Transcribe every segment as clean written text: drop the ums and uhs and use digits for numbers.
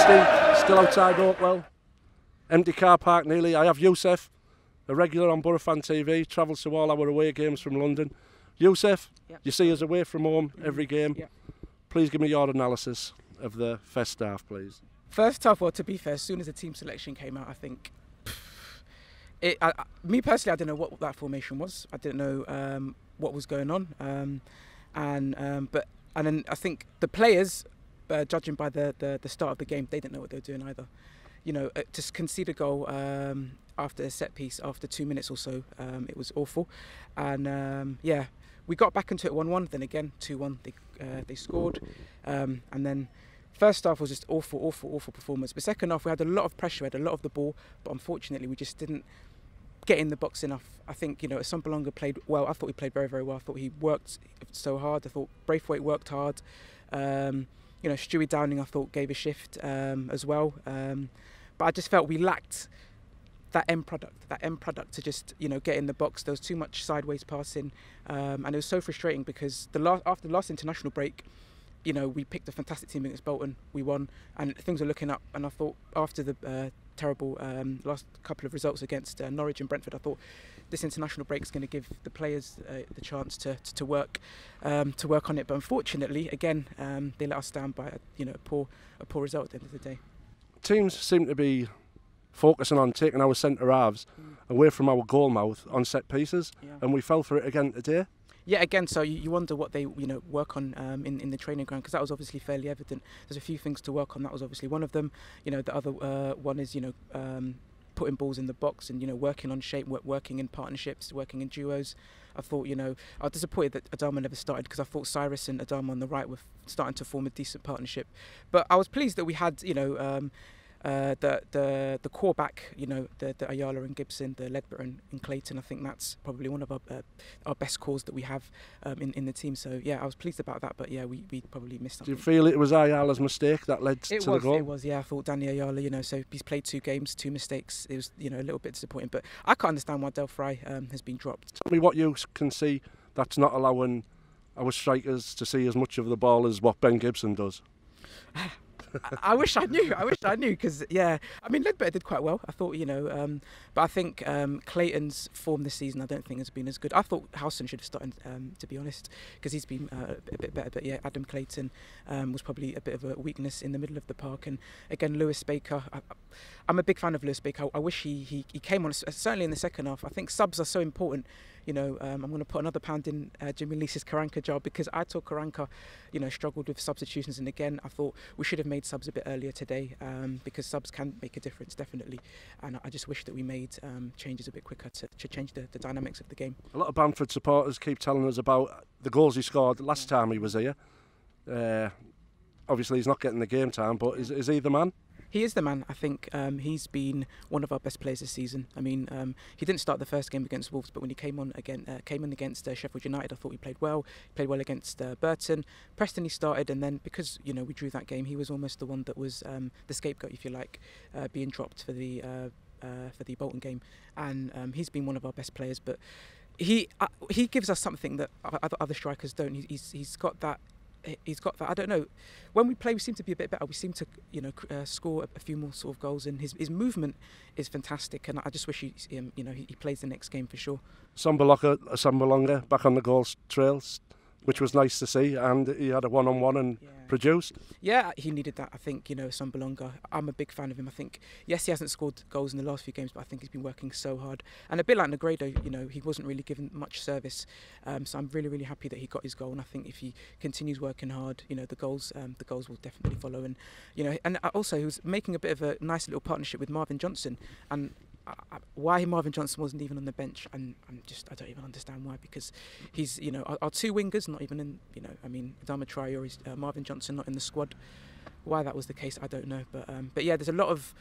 Wednesday, still outside Oakwell. Empty car park nearly. I have Youssef, a regular on BoroFanTV, travels to all our away games from London. Youssef, yep. You see us away from home every game. Yep. Please give me your analysis of the first half, please. First half, well, to be fair, as soon as the team selection came out, I think, me personally, I didn't know what that formation was. I didn't know what was going on. And then I think the players, judging by the start of the game, they didn't know what they were doing either. You know, to concede a goal after a set piece, after 2 minutes or so, it was awful. And yeah, we got back into it 1-1. Then again, 2-1. They scored, and then first half was just awful performance. But second half, we had a lot of pressure, we had a lot of the ball, but unfortunately, we just didn't get in the box enough. I think, you know, Asombalonga played well. I thought he played very, very well. I thought he worked so hard. I thought Braithwaite worked hard. You know, Stewie Downing, I thought, gave a shift as well. But I just felt we lacked that end product to just, you know, get in the box. There was too much sideways passing, and it was so frustrating because after the last international break, you know, we picked a fantastic team against Bolton, we won, and things were looking up. And I thought after the terrible last couple of results against Norwich and Brentford, I thought this international break is going to give the players the chance to work on it. But unfortunately, again, they let us down by a poor result at the end of the day. Teams seem to be focusing on taking our centre halves away from our goal mouth on set pieces, and we fell for it again today. Yeah, again, so you wonder what they work on in the training ground, because that was obviously fairly evident. There's a few things to work on. That was obviously one of them. You know, the other one is putting balls in the box and working on shape, working in partnerships, working in duos. I thought I was disappointed that Adama never started, because I thought Cyrus and Adama on the right were starting to form a decent partnership. But I was pleased that we had the core back, the Ayala and Gibson, the Ledbetter and Clayton. I think that's probably one of our best cores that we have in the team. So yeah, I was pleased about that. But yeah, we probably missed something. Do you feel it was Ayala's mistake that led to the goal? It was. Yeah, I thought Danny Ayala. So he's played 2 games, 2 mistakes. It was a little bit disappointing. But I can't understand why Del Frey has been dropped. Tell me what you can see that's not allowing our strikers to see as much of the ball as what Ben Gibson does. I wish I knew. Because yeah, I mean, Ledbetter did quite well. I thought, but I think Clayton's form this season, I don't think has been as good. I thought Howson should have started, to be honest, because he's been a bit better. But yeah, Adam Clayton was probably a bit of a weakness in the middle of the park. And again, Lewis Baker. I'm a big fan of Lewis Baker. I wish he came on, certainly in the second half. I think subs are so important. I'm going to put another pound in Jimmy Leese's Karanka jar, because I thought Karanka, struggled with substitutions. And again, I thought we should have made subs a bit earlier today, because subs can make a difference, definitely. And I just wish that we made changes a bit quicker to change the dynamics of the game. A lot of Bamford supporters keep telling us about the goals he scored last time he was here. Obviously, he's not getting the game time, but is he the man? He is the man. I think he's been one of our best players this season. I mean, he didn't start the first game against Wolves, but when he came in against Sheffield United, I thought he played well. He played well against Burton. Preston he started, and then because we drew that game, he was almost the one that was the scapegoat, if you like, being dropped for the Bolton game. And he's been one of our best players. But he gives us something that other strikers don't. He's got that. I don't know. When we play, we seem to be a bit better. We seem to, score a few more sort of goals, and his movement is fantastic. And I just wish he plays the next game for sure. Asombalonga back on the goals trails, which was nice to see, and he had a one-on-one and produced. Yeah, he needed that. I think Asombalonga. I'm a big fan of him. I think he hasn't scored goals in the last few games, but I think he's been working so hard. And a bit like Negredo, he wasn't really given much service. So I'm really, really happy that he got his goal. And I think if he continues working hard, the goals will definitely follow. And and also he was making a bit of a nice little partnership with Marvin Johnson. And why Marvin Johnson wasn't even on the bench, and I don't even understand why, because he's our 2 wingers not even in Adama Traore or Marvin Johnson not in the squad. Why that was the case, I don't know, but yeah, there's a lot of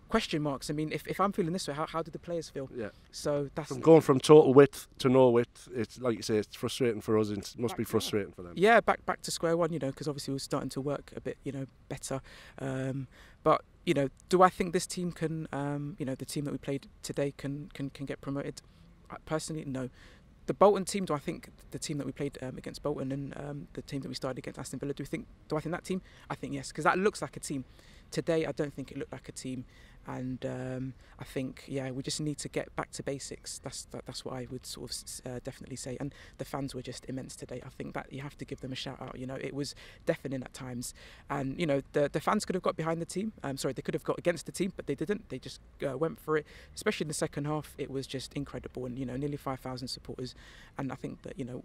question marks. I mean, if I'm feeling this way, how do the players feel? Yeah. So that's going from total width to no width. It's like you say, it's frustrating for us. It must be frustrating for them. Yeah, back to square one. Because obviously we're starting to work a bit better. But do I think this team can, the team that we played today can get promoted? Personally, no. The Bolton team, do I think the team that we played against Bolton and the team that we started against Aston Villa, do I think that team? I think yes, because that looks like a team. today I don't think it looked like a team. And I think, yeah, we just need to get back to basics. That's what I would sort of definitely say. And the fans were just immense today. I think that you have to give them a shout out. You know, it was deafening at times, and you know the fans could have got behind the team. Sorry, they could have got against the team, but they didn't. They just went for it. Especially in the second half, it was just incredible. And you know, nearly 5,000 supporters. And I think that, you know,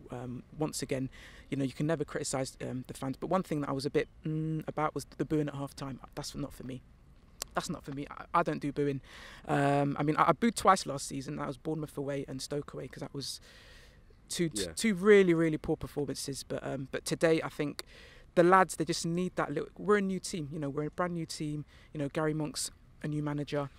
once again, you know, you can never criticise the fans. But one thing that I was a bit about was the booing at half time. That's not for me. That's not for me. I don't do booing. I mean, I booed twice last season. That was Bournemouth away and Stoke away, because that was two really, really poor performances. But today, I think the lads, they just need that little. We're a new team. You know, we're a brand new team. You know, Gary Monk's a new manager.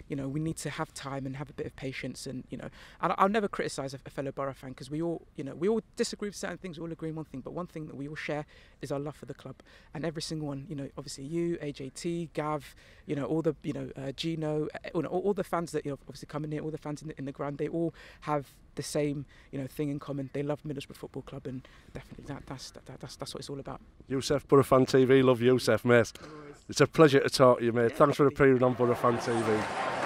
You know, we need to have time and have a bit of patience, and you know, I'll never criticise a fellow Boro fan, because we all, you know, we all disagree with certain things, we all agree on one thing, but one thing that we all share is our love for the club. And every single one, you know, obviously you, AJT, Gav, you know, all the, you know, Gino, all the fans that, you know, obviously come in here, all the fans in the ground, they all have the same, you know, thing in common. They love Middlesbrough Football Club, and definitely that's what it's all about. Youssef, BoroFanTV, love Youssef, mate. It's a pleasure to talk to you, mate. Thanks for appearing on BoroFanTV.